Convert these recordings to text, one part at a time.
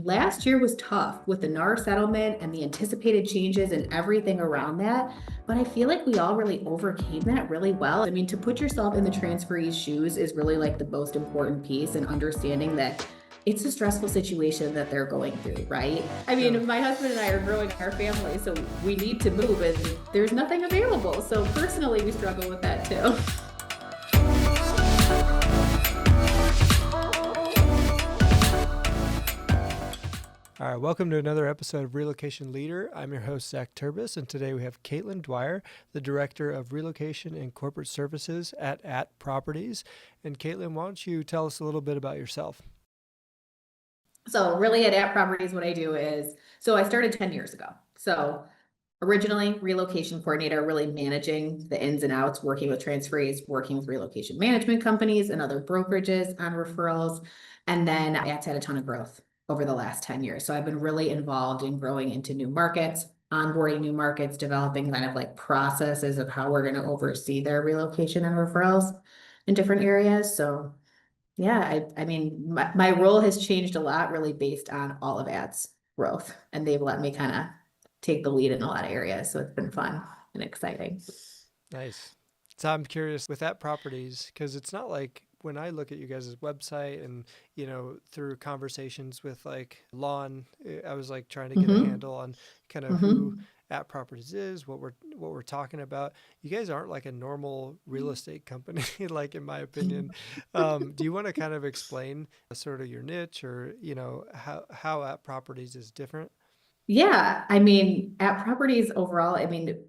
last year was tough with the NAR settlement and the anticipated changes and everything around that. But I feel like we all really overcame that really well. I mean, to put yourself in the transferee's shoes is really like the most important piece, and understanding that it's a stressful situation that they're going through, right? I Yeah. mean, my husband and I are growing our family, so we need to move and there's nothing available. So personally, we struggle with that too. All right, welcome to another episode of Relocation Leader. I'm your host, Zach Turbis, and today we have Caitlin Dwyer, the Director of Relocation and Corporate Services at Properties. And Caitlin, why don't you tell us a little bit about yourself? So really at Properties, what I do is, so I started 10 years ago. So originally relocation coordinator, really managing the ins and outs, working with transferees, working with relocation management companies and other brokerages on referrals. And then it's had a ton of growth over the last 10 years. So I've been really involved in growing into new markets, onboarding new markets, developing kind of like processes of how we're going to oversee their relocation and referrals in different areas. So yeah, I mean, my role has changed a lot really based on all of ads growth, and they've let me kind of take the lead in a lot of areas. So it's been fun and exciting. Nice. So I'm curious with that Properties, because it's not like when I look at you guys' website and, through conversations with like Lon, I was like trying to get a Mm-hmm. handle on kind of who Mm-hmm. at Properties is, what we're talking about. You guys aren't like a normal real estate company, like in my opinion. Do you want to kind of explain sort of your niche or, how at Properties is different? Yeah, I mean, at Properties overall, I mean,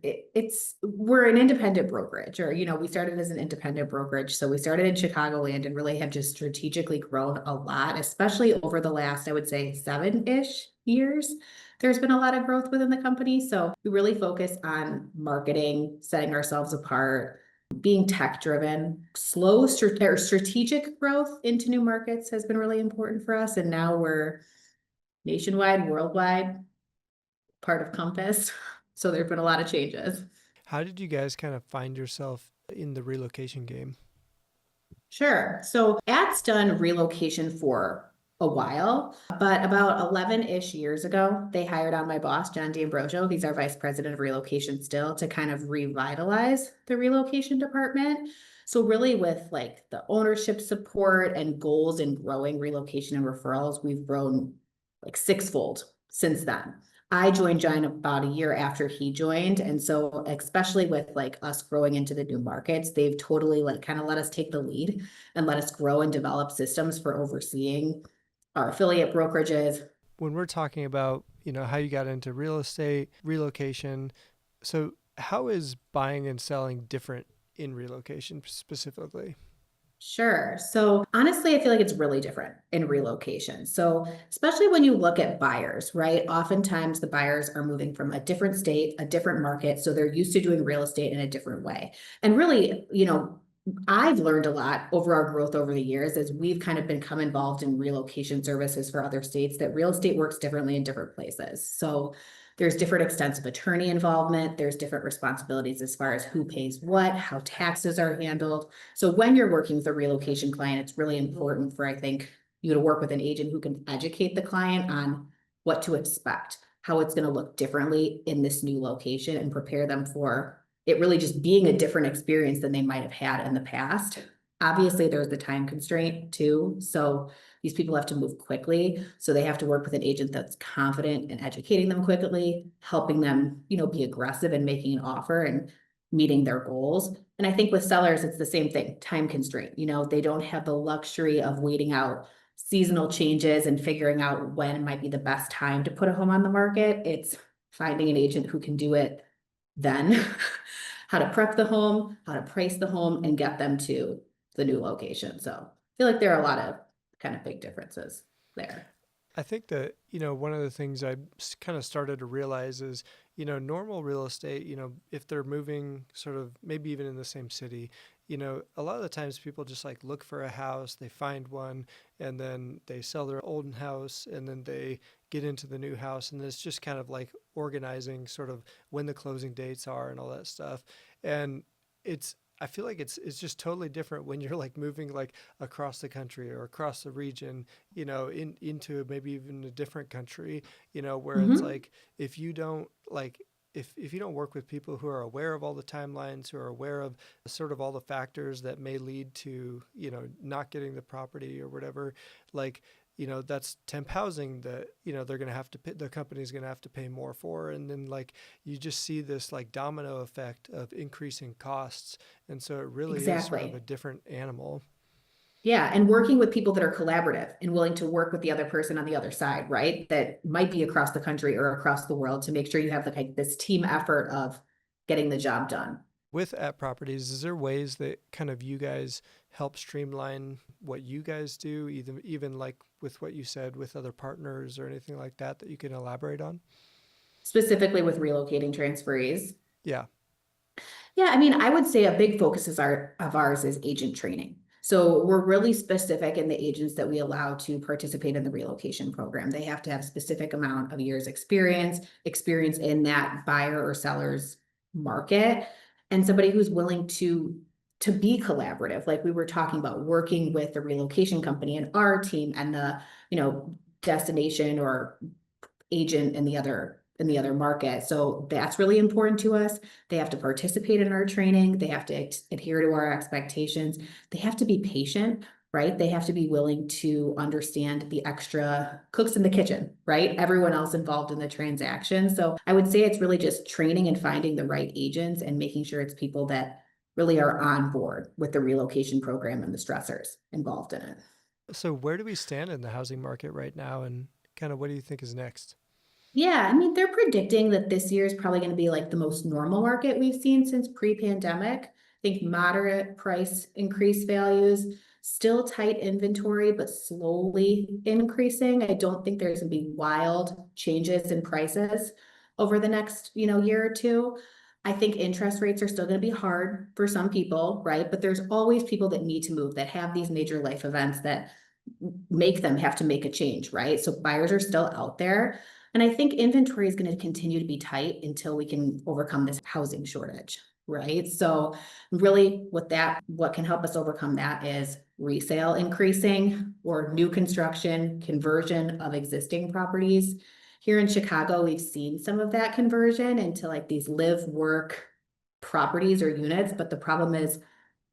we're an independent brokerage, or we started as an independent brokerage. So we started in Chicagoland and really have just strategically grown a lot, especially over the last, I would say, 7-ish years. There's been a lot of growth within the company. So we really focus on marketing, setting ourselves apart, being tech driven. Strategic growth into new markets has been really important for us. And now we're nationwide, worldwide, part of Compass. So there've been a lot of changes. How did you guys kind of find yourself in the relocation game? Sure. So At's done relocation for a while, but about 11-ish years ago, they hired on my boss, John D'Ambrosio. He's our vice president of relocation still, to kind of revitalize the relocation department. So really with like the ownership support and goals in growing relocation and referrals, we've grown like sixfold since then. I joined John about a year after he joined. And so especially with like us growing into the new markets, they've totally like kind of let us take the lead and let us grow and develop systems for overseeing our affiliate brokerages. When we're talking about, how you got into real estate, relocation, so how is buying and selling different in relocation specifically? Sure. So honestly, I feel like it's really different in relocation. So especially when you look at buyers, right? Oftentimes the buyers are moving from a different state, a different market. So they're used to doing real estate in a different way. And really, I've learned a lot over our growth over the years as we've kind of become involved in relocation services for other states, that real estate works differently in different places. So there's different extents of attorney involvement. There's different responsibilities as far as who pays what, how taxes are handled. So when you're working with a relocation client, it's really important for, I think, you to work with an agent who can educate the client on what to expect, how it's going to look differently in this new location, and prepare them for it really just being a different experience than they might have had in the past. Obviously, there's the time constraint too. So these people have to move quickly. So they have to work with an agent that's confident in educating them quickly, helping them, be aggressive in making an offer and meeting their goals. And I think with sellers, it's the same thing, time constraint. They don't have the luxury of waiting out seasonal changes and figuring out when might be the best time to put a home on the market. It's finding an agent who can do it then, how to prep the home, how to price the home, and get them to the new location. So I feel like there are a lot of kind of big differences there. I think that, one of the things I kind of started to realize is, normal real estate, if they're moving sort of maybe even in the same city, a lot of the times people just like look for a house, they find one, and then they sell their old house, and then they get into the new house. And it's just kind of like organizing sort of when the closing dates are and all that stuff. And it's I feel like it's just totally different when you're like moving like across the country or across the region, into maybe even a different country, where it's Mhm. like if you don't like if you don't work with people who are aware of all the timelines, who are aware of sort of all the factors that may lead to, not getting the property or whatever, like, that's temp housing that, they're going to have to pay, the company's going to have to pay more for. And then like you just see this like domino effect of increasing costs. And so it really is sort of a Exactly. different animal. Yeah, and working with people that are collaborative and willing to work with the other person on the other side, right? That might be across the country or across the world to make sure you have like this team effort of getting the job done. With app properties, is there ways that kind of you guys help streamline what you guys do, even like with what you said with other partners or anything like that that you can elaborate on? Specifically with relocating transferees. Yeah. Yeah, I mean, I would say a big focus of ours is agent training. So we're really specific in the agents that we allow to participate in the relocation program. They have to have a specific amount of years experience in that buyer or seller's market, and somebody who's willing to be collaborative, like we were talking about, working with the relocation company and our team and the, destination or agent in the other market. So that's really important to us. They have to participate in our training. They have to adhere to our expectations. They have to be patient, right? They have to be willing to understand the extra cooks in the kitchen, right? Everyone else involved in the transaction. So I would say it's really just training and finding the right agents and making sure it's people that really are on board with the relocation program and the stressors involved in it. So where do we stand in the housing market right now, and kind of what do you think is next? Yeah, I mean, they're predicting that this year is probably going to be like the most normal market we've seen since pre-pandemic. I think moderate price increase values, still tight inventory, but slowly increasing. I don't think there's going to be wild changes in prices over the next, year or two. I think interest rates are still going to be hard for some people, right? But there's always people that need to move, that have these major life events that make them have to make a change, right? So buyers are still out there. And I think inventory is going to continue to be tight until we can overcome this housing shortage, right? So really what can help us overcome that is resale increasing or new construction, conversion of existing properties. Here in Chicago, we've seen some of that conversion into like these live work properties or units, but the problem is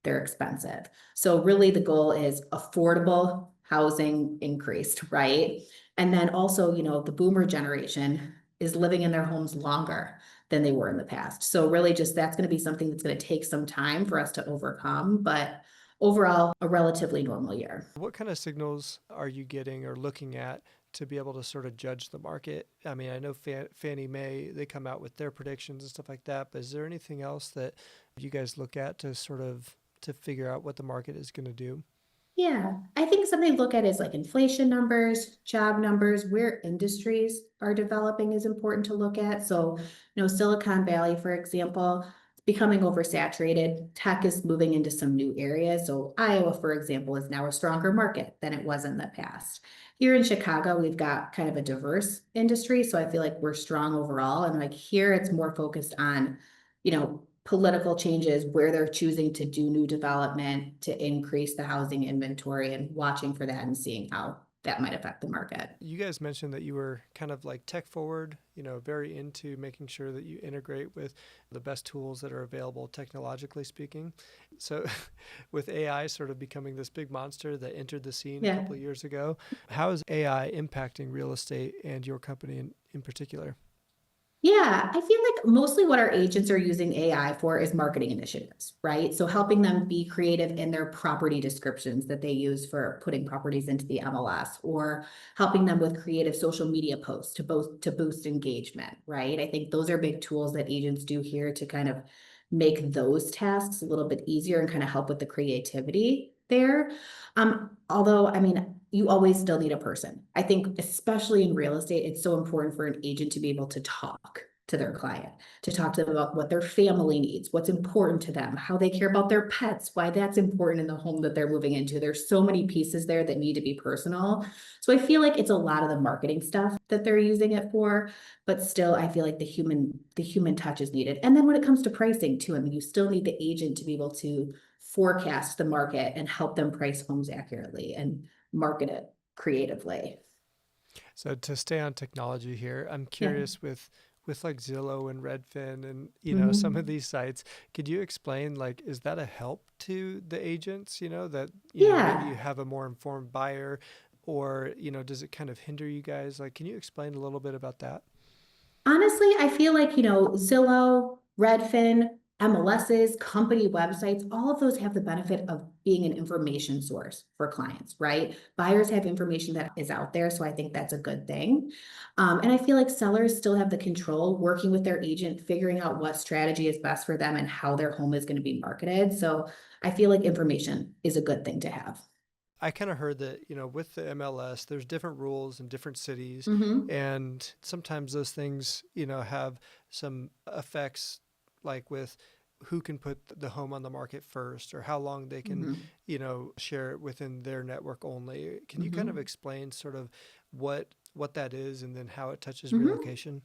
they're expensive. So really the goal is affordable housing increased, right? And then also, the boomer generation is living in their homes longer than they were in the past. So really just that's going to be something that's going to take some time for us to overcome, but overall a relatively normal year. What kind of signals are you getting or looking at to be able to sort of judge the market? I mean, I know Fannie Mae, they come out with their predictions and stuff like that, but is there anything else that you guys look at to sort of to figure out what the market is going to do? Yeah, I think something to look at is like inflation numbers, job numbers, where industries are developing is important to look at. So, Silicon Valley, for example, it's becoming oversaturated. Tech is moving into some new areas. So Iowa, for example, is now a stronger market than it was in the past. Here in Chicago, we've got kind of a diverse industry. So I feel like we're strong overall. And like here, it's more focused on, political changes where they're choosing to do new development to increase the housing inventory and watching for that and seeing how that might affect the market. You guys mentioned that you were kind of like tech forward, very into making sure that you integrate with the best tools that are available technologically speaking. So, with AI sort of becoming this big monster that entered the scene a Yeah. couple of years ago, how is AI impacting real estate and your company in particular? Yeah, I feel like mostly what our agents are using AI for is marketing initiatives, right? So helping them be creative in their property descriptions that they use for putting properties into the MLS, or helping them with creative social media posts to boost engagement, right? I think those are big tools that agents do here to kind of make those tasks a little bit easier and kind of help with the creativity there. Although, I mean, you always still need a person. I think, especially in real estate, it's so important for an agent to be able to talk to their client, to talk to them about what their family needs, what's important to them, how they care about their pets, why that's important in the home that they're moving into. There's so many pieces there that need to be personal. So I feel like it's a lot of the marketing stuff that they're using it for, but still I feel like the human touch is needed. And then when it comes to pricing too, I mean, you still need the agent to be able to forecast the market and help them price homes accurately and market it creatively. So to stay on technology here, I'm Yeah. curious with like Zillow and Redfin and some of Mhm. these sites, could you explain, like, is that a help to the agents, that maybe you Yeah. have a more informed buyer, or does it kind of hinder you guys? Like, can you explain a little bit about that? Honestly, I feel like, Zillow, Redfin, MLSs, company websites, all of those have the benefit of being an information source for clients, right? Buyers have information that is out there, so I think that's a good thing. And I feel like sellers still have the control working with their agent, figuring out what strategy is best for them and how their home is going to be marketed. So I feel like information is a good thing to have. I kind of heard that, with the MLS, there's different rules in different cities, Hmm. and sometimes those things, have some effects, like with who can put the home on the market first, or how long they can, Hmm. share it within their network only. Can you kind of Hmm. explain sort of what that is, and then how it touches Hmm. relocation?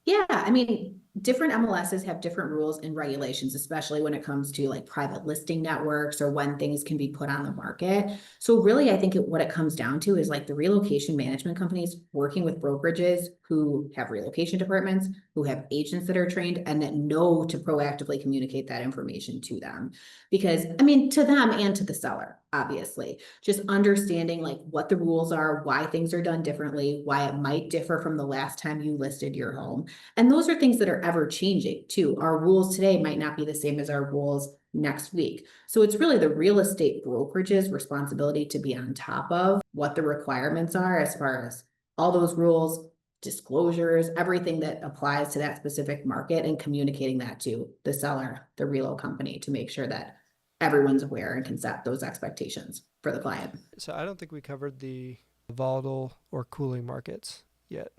Yeah, I mean, different MLSs have different rules and regulations, especially when it comes to like private listing networks or when things can be put on the market. So really, I think what it comes down to is like the relocation management companies working with brokerages who have relocation departments, who have agents that are trained and that know to proactively communicate that information to them. Because I mean, to them and to the seller, obviously, just understanding like what the rules are, why things are done differently, why it might differ from the last time you listed your home, and those are things that are ever changing too. Our rules today might not be the same as our rules next week. So it's really the real estate brokerage's responsibility to be on top of what the requirements are as far as all those rules, disclosures, everything that applies to that specific market, and communicating that to the seller, the relo company, to make sure that everyone's aware and can set those expectations for the client. So I don't think we covered the volatile or cooling markets yet.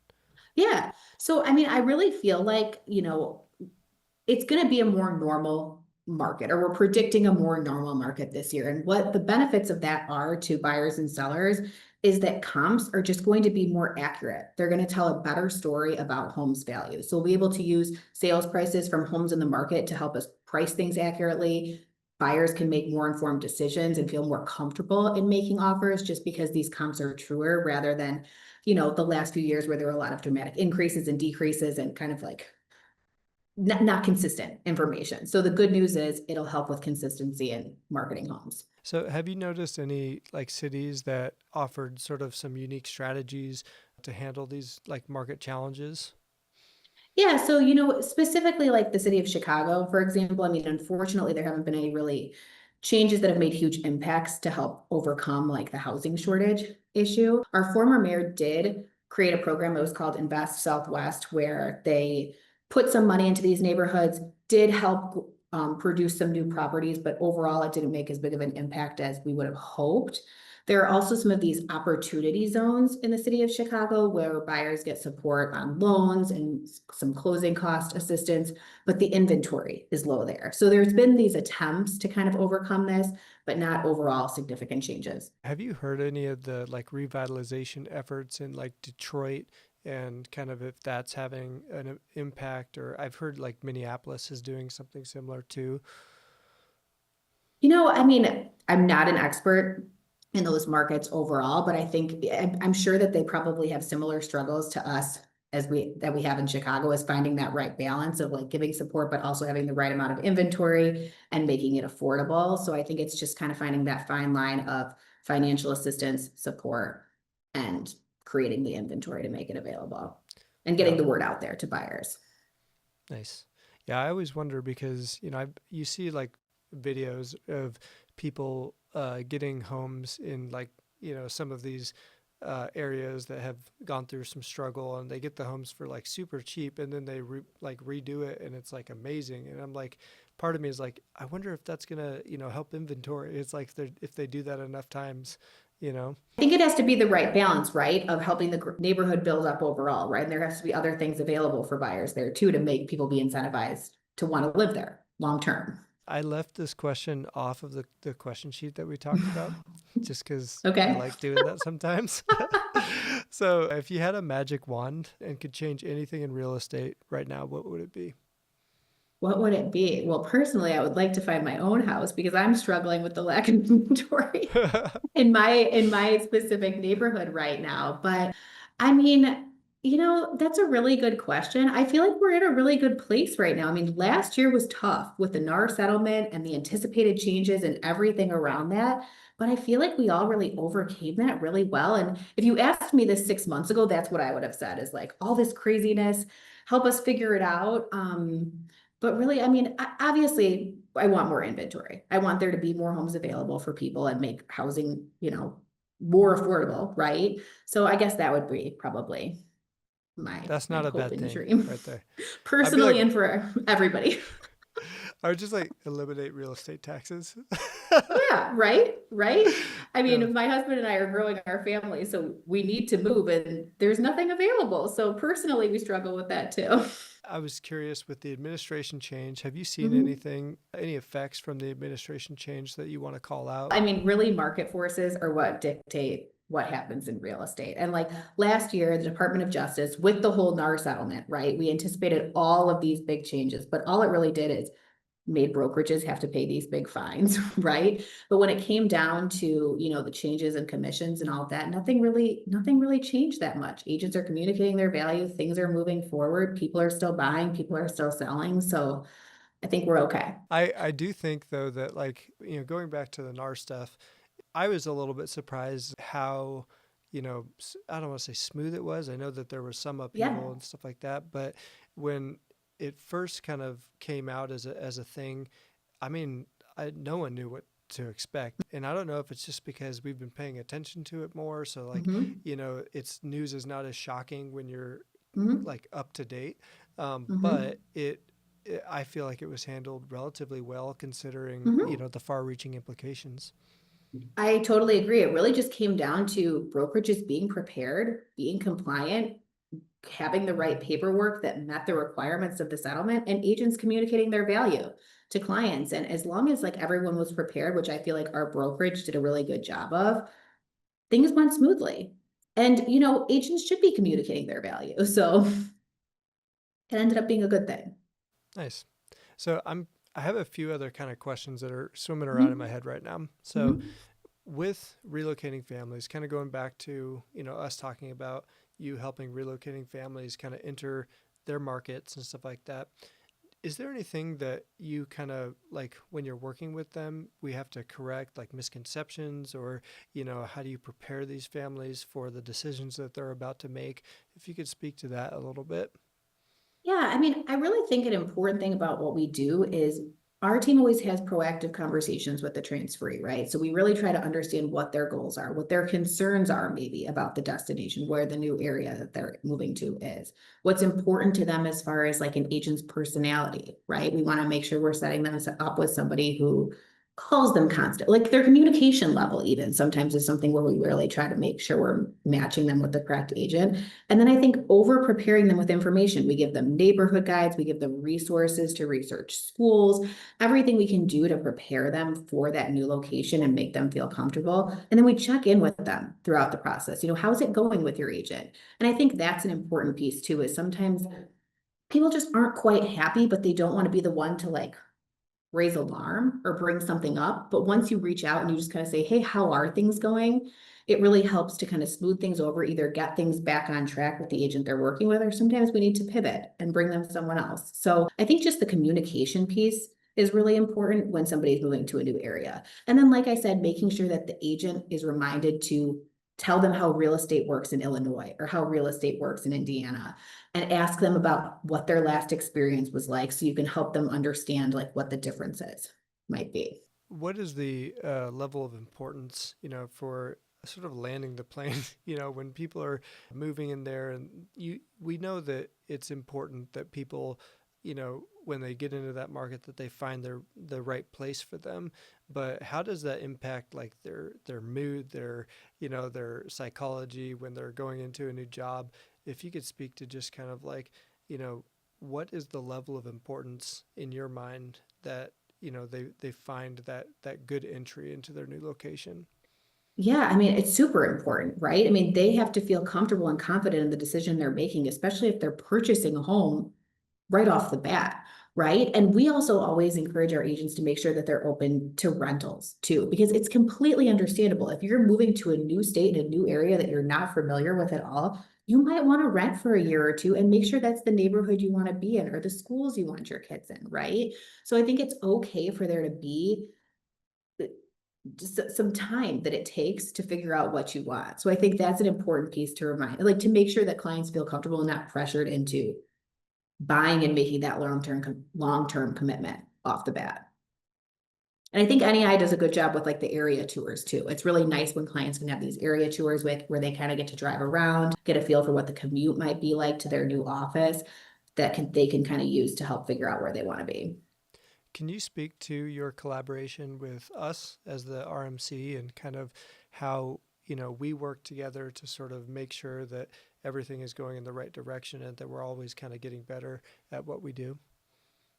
Yeah. So, I mean, I really feel like, it's going to be a more normal market, or we're predicting a more normal market this year. And what the benefits of that are to buyers and sellers is that comps are just going to be more accurate. They're going to tell a better story about homes value. So we'll be able to use sales prices from homes in the market to help us price things accurately. Buyers can make more informed decisions and feel more comfortable in making offers just because these comps are truer rather than, the last few years where there were a lot of dramatic increases and decreases and kind of like not consistent information. So the good news is it'll help with consistency in marketing homes. So have you noticed any like cities that offered sort of some unique strategies to handle these like market challenges? Yeah, so specifically like the city of Chicago, for example, I mean, unfortunately, there haven't been any really changes that have made huge impacts to help overcome like the housing shortage issue. Our former mayor did create a program that was called Invest Southwest, where they put some money into these neighborhoods, did help produce some new properties, but overall, it didn't make as big of an impact as we would have hoped. There are also some of these opportunity zones in the city of Chicago where buyers get support on loans and some closing cost assistance, but the inventory is low there. So there's been these attempts to kind of overcome this, but not overall significant changes. Have you heard any of the like revitalization efforts in like Detroit, and kind of if that's having an impact? Or I've heard like Minneapolis is doing something similar too. I mean, I'm not an expert in those markets overall, but I think I'm sure that they probably have similar struggles to us as we have in Chicago, is finding that right balance of like giving support, but also having the right amount of inventory and making it affordable. So I think it's just kind of finding that fine line of financial assistance, support, and creating the inventory to make it available and getting Yeah, the word out there to buyers. nice. Yeah, I always wonder because, you see like videos of people getting homes in like, some of these areas that have gone through some struggle, and they get the homes for like super cheap, and then they like redo it, and it's like amazing. And I'm like, part of me is like, I wonder if that's gonna, help inventory. It's like if they do that enough times, you know? I think it has to be the right balance, right, of helping the neighborhood build up overall, right? And there has to be other things available for buyers there too to make people be incentivized to want to live there long term. I left this question off of the question sheet that we talked about just because I Okay. like doing that sometimes. So, if you had a magic wand and could change anything in real estate right now, what would it be? What would it be? Well, personally, I would like to find my own house because I'm struggling with the lack of inventory in my specific neighborhood right now. But I mean, that's a really good question. I feel like we're in a really good place right now. I mean, last year was tough with the NAR settlement and the anticipated changes and everything around that. But I feel like we all really overcame that really well. And if you asked me this 6 months ago, that's what I would have said is like all this craziness, help us figure it out. But really, I mean, obviously, I want more inventory. I want there to be more homes available for people and make housing, more affordable, right? So I guess that would be probably my That's my not a hope bad and thing dream, right there. I'd be like, personally and for everybody. I would just like eliminate real estate taxes. Yeah, right, right. I Yeah. mean, my husband and I are growing our family, so we need to move, and there's nothing available. So personally, we struggle with that too. I was curious with the administration change. Have you seen Mhm. anything, any effects from the administration change that you want to call out? I mean, really, market forces are what dictate what happens in real estate. And like last year, the Department of Justice, with the whole NAR settlement, right? We anticipated all of these big changes, but all it really did is made brokerages have to pay these big fines, right? But when it came down to, the changes in commissions and all of that, nothing really changed that much. Agents are communicating their value, things are moving forward, people are still buying, people are still selling. So I think we're okay. I do think though that like, going back to the NAR stuff, I was a little bit surprised how, I don't want to say smooth it was. I know that there was some Yeah. upheaval and stuff like that, but when it first kind of came out as a thing, I mean, no one knew what to expect. And I don't know if it's just because we've been paying attention to it more. So like, Hmm. it's news is not as shocking when you're Hmm. like up to date. Hmm. But I feel like it was handled relatively well considering, Hmm. the far reaching implications. I totally agree. It really just came down to brokerages being prepared, being compliant, having the right paperwork that met the requirements of the settlement, and agents communicating their value to clients. And as long as like everyone was prepared, which I feel like our brokerage did a really good job of, things went smoothly. And agents should be communicating their value. So it ended up being a good thing. Nice. So I have a few other kind of questions that are swimming around in my Mhm. head right now. So Mhm. with relocating families, kind of going back to, us talking about you helping relocating families kind of enter their markets and stuff like that. Is there anything that you kind of like when you're working with them, we have to correct like misconceptions or, how do you prepare these families for the decisions that they're about to make? If you could speak to that a little bit. Yeah, I mean, I really think an important thing about what we do is our team always has proactive conversations with the transferee, right? So we really try to understand what their goals are, what their concerns are, maybe about the destination, where the new area that they're moving to is, what's important to them as far as like an agent's personality, right? We want to make sure we're setting them up with somebody who calls them constant, like their communication level, even sometimes is something where we really try to make sure we're matching them with the correct agent. And then I think over preparing them with information, we give them neighborhood guides, we give them resources to research schools, everything we can do to prepare them for that new location and make them feel comfortable. And then we check in with them throughout the process. How's it going with your agent? And I think that's an important piece too, is sometimes people just aren't quite happy, but they don't want to be the one to like raise alarm or bring something up. But once you reach out and you just kind of say, hey, how are things going? It really helps to kind of smooth things over, either get things back on track with the agent they're working with, or sometimes we need to pivot and bring them someone else. So I think just the communication piece is really important when somebody's moving to a new area. And then, like I said, making sure that the agent is reminded to tell them how real estate works in Illinois or how real estate works in Indiana, and ask them about what their last experience was like so you can help them understand like what the differences might be. What is the level of importance, for sort of landing the plane, when people are moving in there and we know that it's important that people when they get into that market that they find the right place for them. But how does that impact like their mood, their psychology when they're going into a new job? If you could speak to just kind of like, you know, what is the level of importance in your mind that they find that good entry into their new location? Yeah, I mean, it's super important, right? I mean, they have to feel comfortable and confident in the decision they're making, especially if they're purchasing a home right off the bat, right? And we also always encourage our agents to make sure that they're open to rentals too, because it's completely understandable. If you're moving to a new state in a new area that you're not familiar with at all, you might want to rent for a year or two and make sure that's the neighborhood you want to be in or the schools you want your kids in, right? So I think it's okay for there to be just some time that it takes to figure out what you want. So I think that's an important piece to remind, like to make sure that clients feel comfortable and not pressured into buying and making that long-term commitment off the bat. And I think NEI does a good job with like the area tours too. It's really nice when clients can have these area tours with where they kind of get to drive around, get a feel for what the commute might be like to their new office they can kind of use to help figure out where they want to be. Can you speak to your collaboration with us as the RMC and kind of how, we work together to sort of make sure that everything is going in the right direction and that we're always kind of getting better at what we do?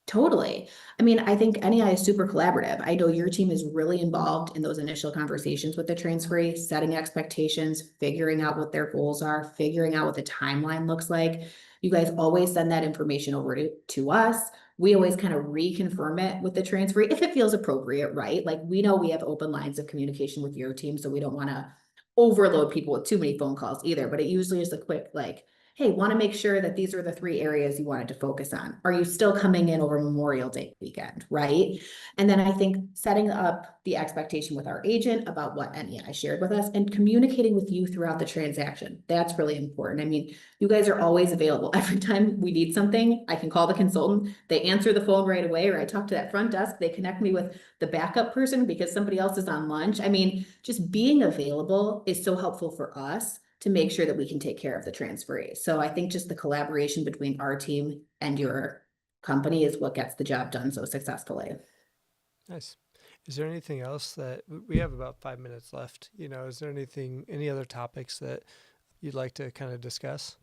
Totally. I mean, I think NEI is super collaborative. I know your team is really involved in those initial conversations with the transferee, setting expectations, figuring out what their goals are, figuring out what the timeline looks like. You guys always send that information over to us. We always kind of reconfirm it with the transferee if it feels appropriate, right? Like we know we have open lines of communication with your team, so we don't want to overload people with too many phone calls either. But it usually is a quick like, hey, want to make sure that these are the three areas you wanted to focus on. Are you still coming in over Memorial Day weekend, right? And then I think setting up the expectation with our agent about what NEI shared with us and communicating with you throughout the transaction. That's really important. I mean, you guys are always available. Every time we need something, I can call the consultant. They answer the phone right away, or I talk to that front desk. They connect me with the backup person because somebody else is on lunch. I mean, just being available is so helpful for us to make sure that we can take care of the transferee. So I think just the collaboration between our team and your company is what gets the job done so successfully. Nice. Is there anything else that we have about 5 minutes left? Is there any other topics that you'd like to kind of discuss?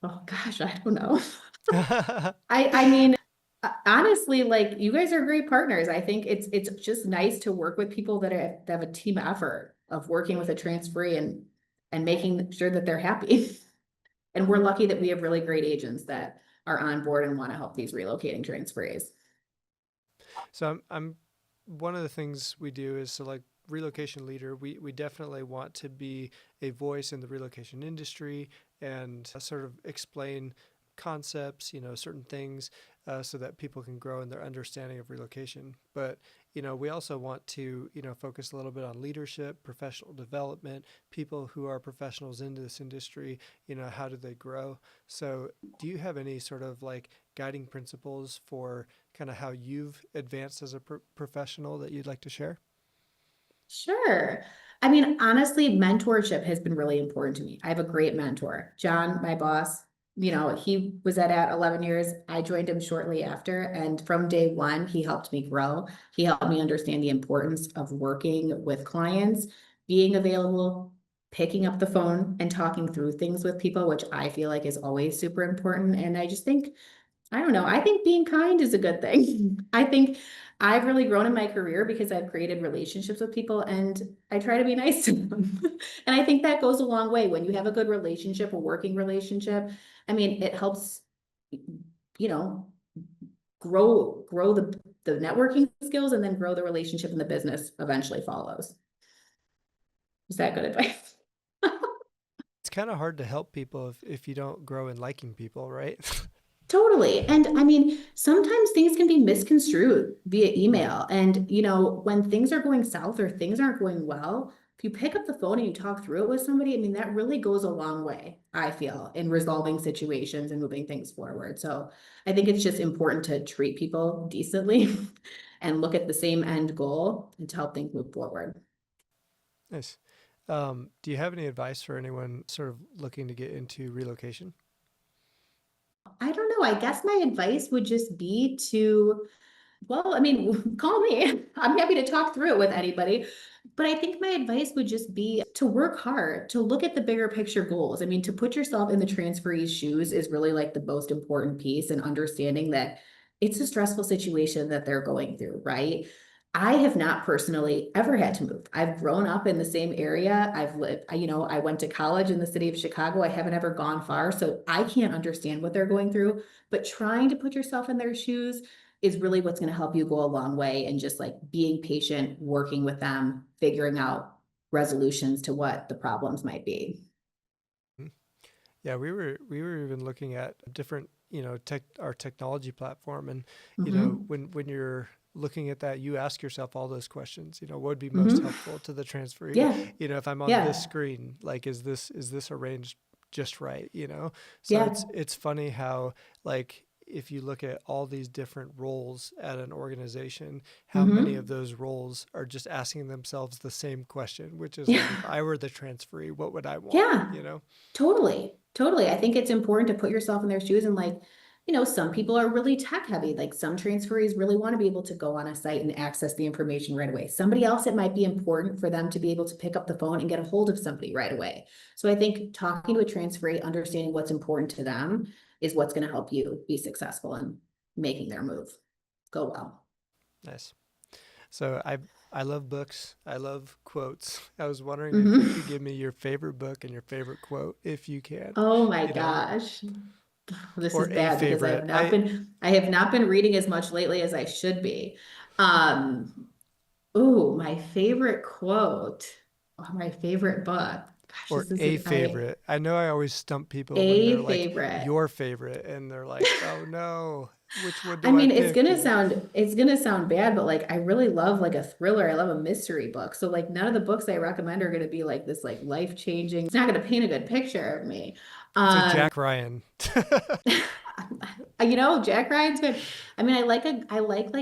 Oh gosh, I don't know. I mean, honestly, like you guys are great partners. I think it's just nice to work with people that have a team effort of working with a transferee and making sure that they're happy. And we're lucky that we have really great agents that are on board and want to help these relocating transferees. So I'm one of the things we do is so like relocation leader, we definitely want to be a voice in the relocation industry and sort of explain concepts, certain things, so that people can grow in their understanding of relocation. But we also want to focus a little bit on leadership, professional development, people who are professionals in this industry. How do they grow? So, do you have any sort of like guiding principles for kind of how you've advanced as a professional that you'd like to share? Sure. I mean, honestly, mentorship has been really important to me. I have a great mentor, John, my boss. He was at 11 years. I joined him shortly after. And from day one, he helped me grow. He helped me understand the importance of working with clients, being available, picking up the phone and talking through things with people, which I feel like is always super important. And I just think I don't know. I think being kind is a good thing. I think I've really grown in my career because I've created relationships with people and I try to be nice to them. And I think that goes a long way when you have a good relationship, a working relationship. I mean, it helps, you know, grow the networking skills and then grow the relationship and the business eventually follows. Is that good advice? It's kind of hard to help people if you don't grow in liking people, right? Totally. And I mean, sometimes things can be misconstrued via Right. email. And, when things are going south or things aren't going well, if you pick up the phone and you talk through it with somebody, I mean, that really goes a long way, I feel, in resolving situations and moving things forward. So I think it's just important to treat people decently and look at the same end goal and to help things move forward. Nice. Do you have any advice for anyone sort of looking to get into relocation? I don't know. I guess my advice would just be to, well, I mean, call me. I'm happy to talk through it with anybody. But I think my advice would just be to work hard, to look at the bigger picture goals. I mean, to put yourself in the transferee's shoes is really like the most important piece, and understanding that it's a stressful situation that they're going through, right? I have not personally ever had to move. I've grown up in the same area. I've lived, I went to college in the city of Chicago. I haven't ever gone far, so I can't understand what they're going through. But trying to put yourself in their shoes is really what's going to help you go a long way, and just like being patient, working with them, figuring out resolutions to what the problems might be. Yeah, we were even looking at different, our technology platform, and Mm-hmm. when you're looking at that, you ask yourself all those questions. What would be most Mm-hmm. helpful to the transferee? Yeah. If I'm on this Yeah. screen, like, is this arranged just right? So Yeah. it's funny how, like, if you look at all these different roles at an organization, how many of Mm-hmm. those roles are just asking themselves the same question, which is like, if I were the transferee, what would I want? Yeah. Totally. Totally. I think it's important to put yourself in their shoes, and like, some people are really tech heavy. Like some transferees really want to be able to go on a site and access the information right away. Somebody else, it might be important for them to be able to pick up the phone and get a hold of somebody right away. So I think talking to a transferee, understanding what's important to them is what's going to help you be successful in making their move go well. Nice. So I love books. I love quotes. I was wondering if you could Hmm. give me your favorite book and your favorite quote, if you can, Oh my you know, gosh. This is or a bad because favorite. I have not been reading as much lately as I should be. Um, my favorite quote or my favorite book. Gosh, Or this is a favorite. I know I always stump people when they're a like favorite. your favorite, and they're like, "Oh no, which one I do I mean, pick?" it's gonna sound bad, but like I really love like a thriller. I love a mystery book. So like none of the books I recommend are gonna be like this like life-changing. It's not gonna paint a good picture of me. So Um, Jack Ryan. Jack Ryan's good. I mean, I like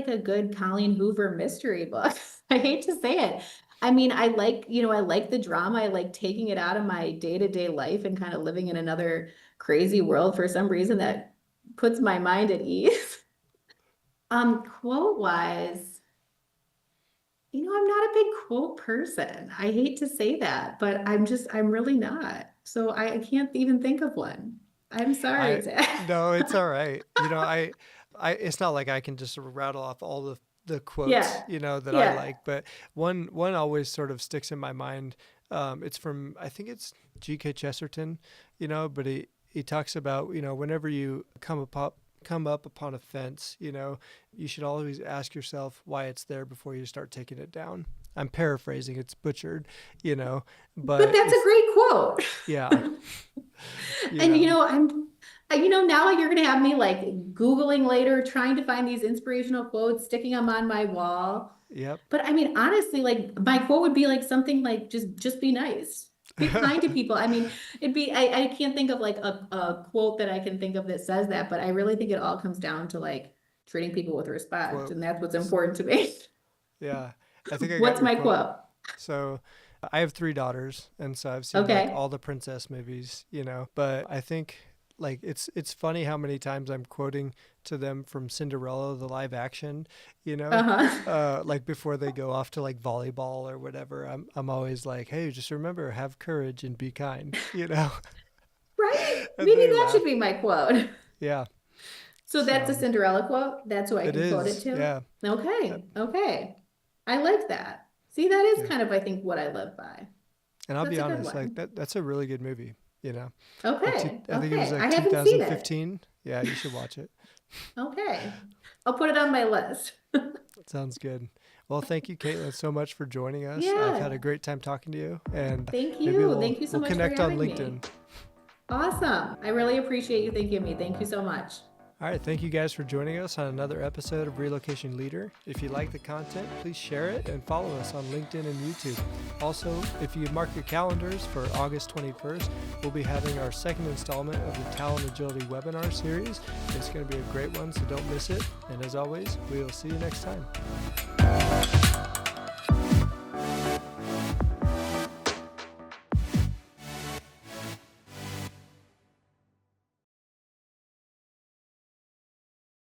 a good Colleen Hoover mystery book. I hate to say it. I mean, I like the drama. I like taking it out of my day-to-day life and kind of living in another crazy world for some reason that puts my mind at ease. Quote wise, I'm not a big quote person. I hate to say that, but I'm really not. So I can't even think of one. I'm sorry, I Zach. No, it's all right. It's not like I can just rattle off all the quotes, Yeah. that I Yeah. like, but one always sort of sticks in my mind. It's from, I think it's G.K. Chesterton, but he talks about, whenever you come up upon a fence, you should always ask yourself why it's there before you start taking it down. I'm paraphrasing, it's butchered, you know, But but that's a if great quote. yeah, you And know, now you're gonna have me like Googling later, trying to find these inspirational quotes, sticking them on my wall. yep. But I mean, honestly, like my quote would be like something like just be nice. Be kind to people. I mean, I can't think of like a quote that I can think of that says that, but I really think it all comes down to like treating people with respect, Quote. and that's what's important to me. Yeah, I think I got What's your my quote. quote? So I have three daughters, and so I've seen like Okay. all the princess movies, but I think like it's funny how many times I'm quoting to them from Cinderella, the live action, Uh-huh. like before they go off to like volleyball or whatever. I'm always like, hey, just remember, have courage and be kind. Right? And Maybe they that should laugh. be my quote. Yeah. So that's a So Cinderella quote. That's who I it can quote it is. to. Yeah. Uh, Okay. Okay. I like that. See, that is Yeah. kind of, I think, what I live by. And I'll That's be a good honest, like one. that's a really good movie. Okay. I think it was Okay. I like haven't seen it. 2015. Yeah, you should watch it. Okay. I'll put it on my list. Sounds good. Well, thank you, Caitlin, so much for joining us. I've had a Yeah. great time talking to you, and Thank maybe you. we'll Thank you so we'll much for connect on having me. LinkedIn. Awesome. I really appreciate you thinking of me. Thank you so much. All right, thank you guys for joining us on another episode of Relocation Leader. If you like the content, please share it and follow us on LinkedIn and YouTube. Also, if you mark your calendars for August 21st, we'll be having our second installment of the Talent Agility webinar series. It's going to be a great one, so don't miss it. And as always, we will see you next time.